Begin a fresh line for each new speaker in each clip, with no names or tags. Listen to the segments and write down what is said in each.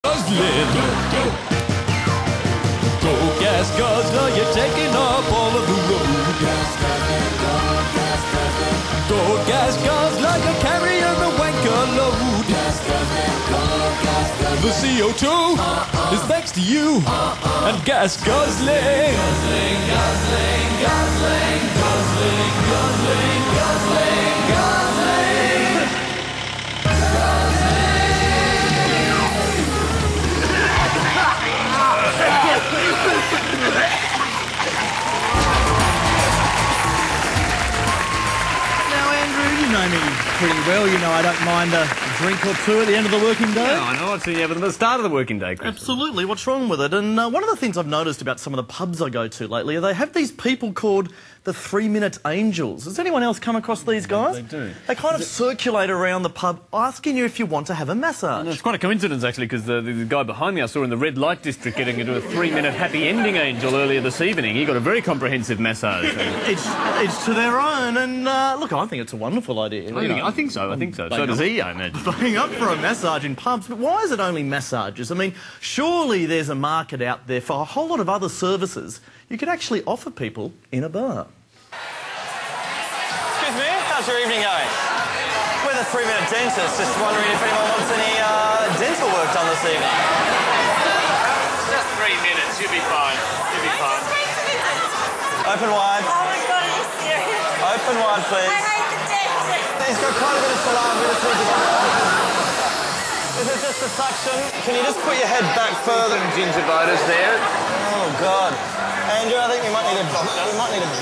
Guzzling. Go gas guzzler, you're taking up all of the road. Go gas guzzler, you're carrying the wanker load. The CO2 is thanks to you and gas guzzling. Guzzling, guzzling, guzzling, guzzling, guzzling, guzzling, guzzling.
Now, Andrew, you know me pretty well. You know I don't mind a drink or two at the end of the working day.
Yeah, I know. I've seen you have at the start of the working day, Chris.
Absolutely. What's wrong with it? And one of the things I've noticed about some of the pubs I go to lately, they have these people called the 3-minute angels. Has anyone else come across these guys?
They do.
They kind of circulate around the pub asking you if you want to have a massage.
It's quite a coincidence, actually, because the guy behind me I saw in the red light district getting into a 3-minute happy ending angel earlier this evening. He got a very comprehensive massage.
It's to their own, and look, I think it's a wonderful idea.
I think so. So does he, I imagine.
Paying up for a massage in pubs, but why is it only massages? I mean, surely there's a market out there for a whole lot of other services you could actually offer people in a bar.
Excuse me, how's your evening going? We're the 3-minute dentist, just wondering if anyone wants any dental work done this evening.
Just 3 minutes, you'll be fine. You'll be fine.
Open wide.
Oh my God, are you serious?
Open wide, please.
I hate the dentist.
He's got quite a bit of salami, we just need to get Is it just a suction? Can you just put your head back further?
Some gingivitis there.
Oh, God. Andrew, I think we might need a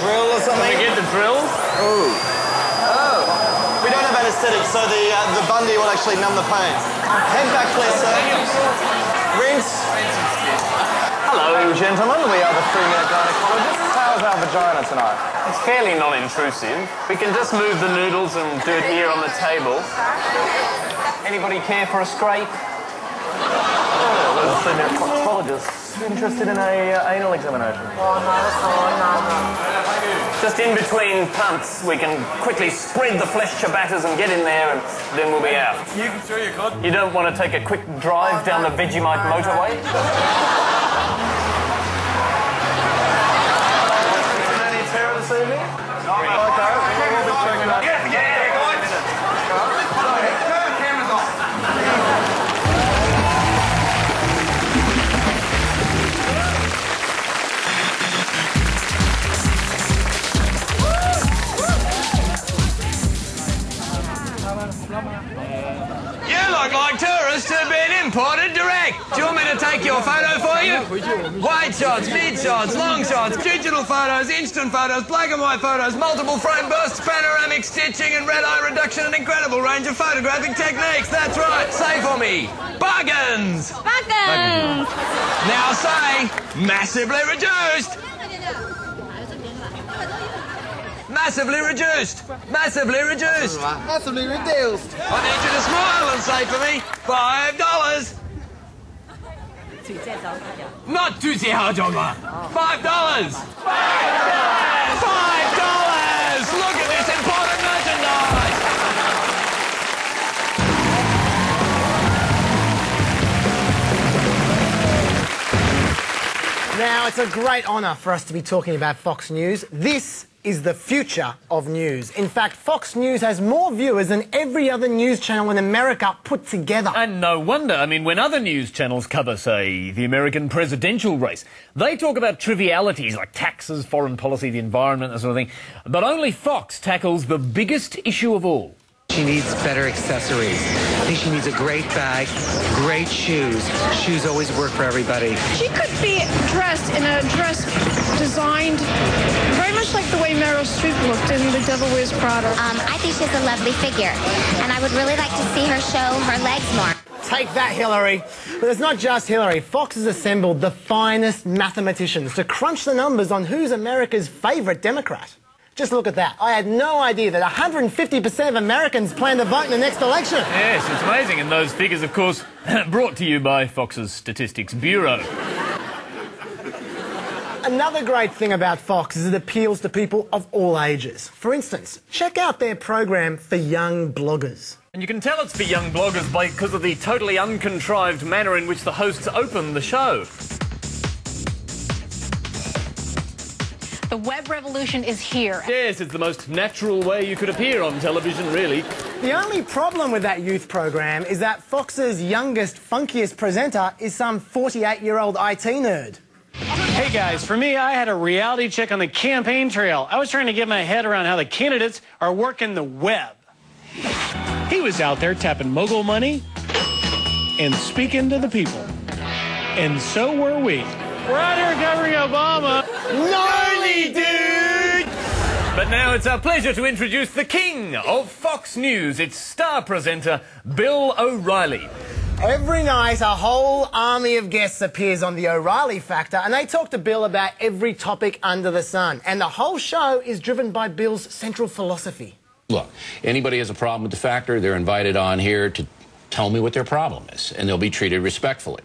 drill or something.
Can we get the drill?
Oh. We don't have anesthetics, so the Bundy will actually numb the pain. Head back, please, sir. Rinse. Hello, gentlemen. We are the 3-minute gynecologists. How's our vagina tonight?
It's fairly non-intrusive. We can just move the noodles and do it here on the table.
Anybody care for a scrape? Oh, the 3-minute proctologist. Interested in a anal examination?
Just in between pumps, we can quickly spread the flesh ciabattas and get in there, and then we'll be out.
Sure you could.
You don't want to take a quick drive down the Vegemite motorway?
Any terror this evening? No, okay. We'll be checking that.
Yeah, guys. Turn the cameras off.
You look like tourists who've been imported direct. Do you want me to take your photo for you? Wide shots, mid shots, long shots, digital photos, instant photos, black and white photos, multiple frame bursts, panoramic stitching and red eye reduction, an incredible range of photographic techniques. That's right. Say for me, bargains.
Bargains.
Now say, massively reduced. Massively reduced. Massively reduced.
Massively reduced.
I need you to smile and say for me, $5. Not $2.5. $5. $5. Look at this important merchandise.
Now, it's a great honour for us to be talking about Fox News. This is the future of news. In fact, Fox News has more viewers than every other news channel in America put together.
And no wonder. I mean, when other news channels cover, say, the American presidential race, they talk about trivialities like taxes, foreign policy, the environment, that sort of thing. But only Fox tackles the biggest issue of all.
She needs better accessories. I think she needs a great bag, great shoes. Shoes always work for everybody.
She could be dressed in a dress designed very much like the way Meryl Streep looked in The Devil Wears Prada.
I think she has a lovely figure, and I would really like to see her show her legs more.
Take that, Hillary. But it's not just Hillary. Fox has assembled the finest mathematicians to crunch the numbers on who's America's favourite Democrat. Just look at that. I had no idea that 150% of Americans plan to vote in the next election.
Yes, it's amazing. And those figures, of course, brought to you by Fox's Statistics Bureau.
Another great thing about Fox is it appeals to people of all ages. For instance, check out their program for young bloggers.
And you can tell it's for young bloggers because of the totally uncontrived manner in which the hosts open the show.
The web revolution is here.
Yes, it's the most natural way you could appear on television, really.
The only problem with that youth program is that Fox's youngest, funkiest presenter is some 48-year-old IT nerd.
Hey guys, for me, I had a reality check on the campaign trail. I was trying to get my head around how the candidates are working the web. He was out there tapping mogul money and speaking to the people. And so were we. We're out here covering Obama.
Gnarly, dude!
But now it's our pleasure to introduce the king of Fox News. It's star presenter Bill O'Reilly.
Every night, a whole army of guests appears on the O'Reilly Factor, and they talk to Bill about every topic under the sun. And the whole show is driven by Bill's central philosophy.
Look, anybody has a problem with the Factor, they're invited on here to tell me what their problem is, and they'll be treated respectfully.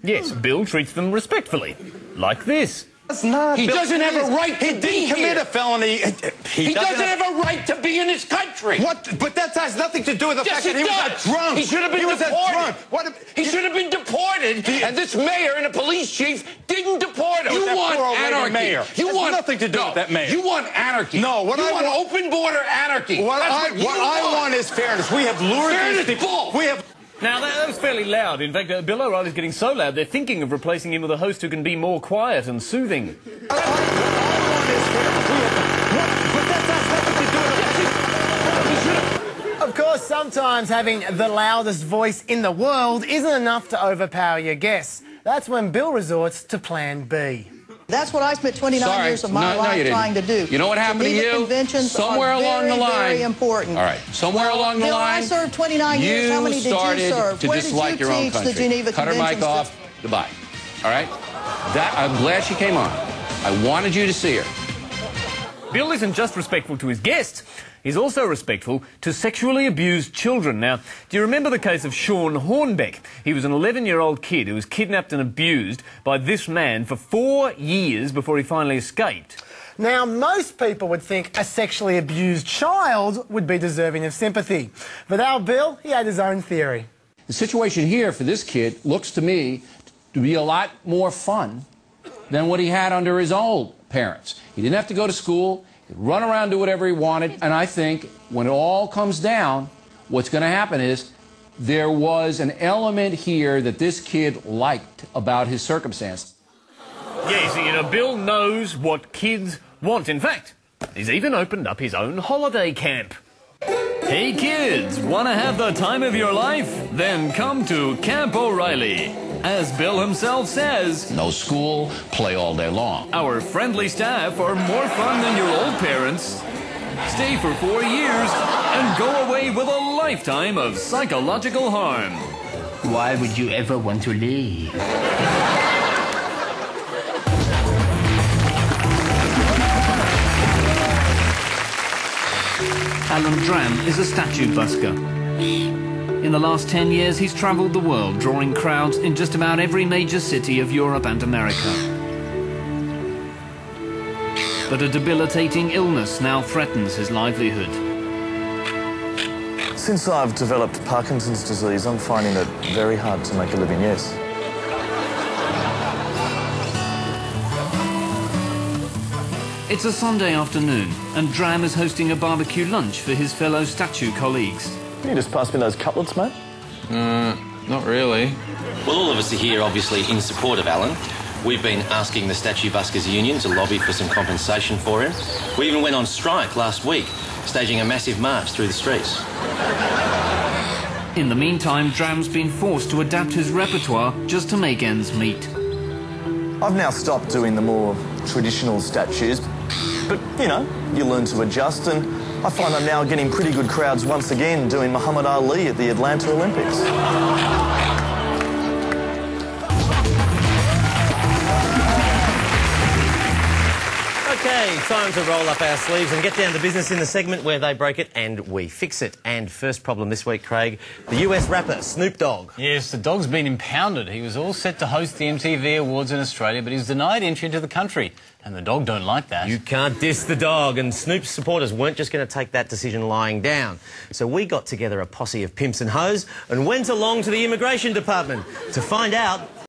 Yes, Bill treats them respectfully. Like this.
He doesn't have a right to be here.
Commit a felony.
He doesn't have a right to be in his country.
What? But that has nothing to do with the fact that he was a drunk.
He should have been deported.
What?
He should have been deported, and this mayor and a police chief didn't deport him. You want anarchy.
Mayor.
You want
nothing to do with that mayor.
You want anarchy.
No,
you want open border anarchy.
What I want is fairness. We have lured these people. We have.
Now, that was fairly loud. In fact, Bill O'Reilly's getting so loud, they're thinking of replacing him with a host who can be more quiet and soothing.
Of course, sometimes having the loudest voice in the world isn't enough to overpower your guests. That's when Bill resorts to Plan B.
That's what I spent 29 years of my life trying to do.
You know what happened to you?
Conventions
somewhere along the line.
Very important.
All right. Somewhere along the
Bill,
line.
I served 29 years. How many did you serve?
To
Where
dislike
did you
your own
teach
country.
the Geneva
Cut her
Conventions?
mic off. Goodbye. All right. I'm glad she came on. I wanted you to see her.
Bill isn't just respectful to his guests, he's also respectful to sexually abused children. Now, do you remember the case of Sean Hornbeck? He was an 11-year-old kid who was kidnapped and abused by this man for 4 years before he finally escaped.
Now, most people would think a sexually abused child would be deserving of sympathy. But our Bill, he had his own theory.
The situation here for this kid looks to me to be a lot more fun than what he had under his old parents. He didn't have to go to school, he could run around, do whatever he wanted, and I think when it all comes down, what's going to happen is there was an element here that this kid liked about his circumstance.
Yes, you know, Bill knows what kids want. In fact, he's even opened up his own holiday camp. Hey kids, want to have the time of your life? Then come to Camp O'Reilly. As Bill himself says,
no school, play all day long.
Our friendly staff are more fun than your old parents. Stay for 4 years and go away with a lifetime of psychological harm.
Why would you ever want to leave?
Alan Dram is a statue busker. In the last 10 years, he's travelled the world, drawing crowds in just about every major city of Europe and America. But a debilitating illness now threatens his livelihood.
Since I've developed Parkinson's disease, I'm finding it very hard to make a living, yes.
It's a Sunday afternoon, and Dram is hosting a barbecue lunch for his fellow statue colleagues.
Can you just pass me those cutlets, mate?
Not really.
Well, all of us are here, obviously, in support of Alan. We've been asking the Statue Buskers Union to lobby for some compensation for him. We even went on strike last week, staging a massive march through the streets.
In the meantime, Dram's been forced to adapt his repertoire just to make ends meet.
I've now stopped doing the more traditional statues, but, you know, you learn to adjust, and I find I'm now getting pretty good crowds once again doing Muhammad Ali at the Atlanta Olympics.
OK,
Okay, time to roll up our sleeves and get down to business in the segment where they break it and we fix it. And first problem this week, Craig, the US rapper Snoop Dogg.
Yes, the dog's been impounded. He was all set to host the MTV Awards in Australia, but he's denied entry into the country. And the dog don't like that.
You can't diss the dog, and Snoop's supporters weren't just going to take that decision lying down. So we got together a posse of pimps and hoes and went along to the immigration department to find out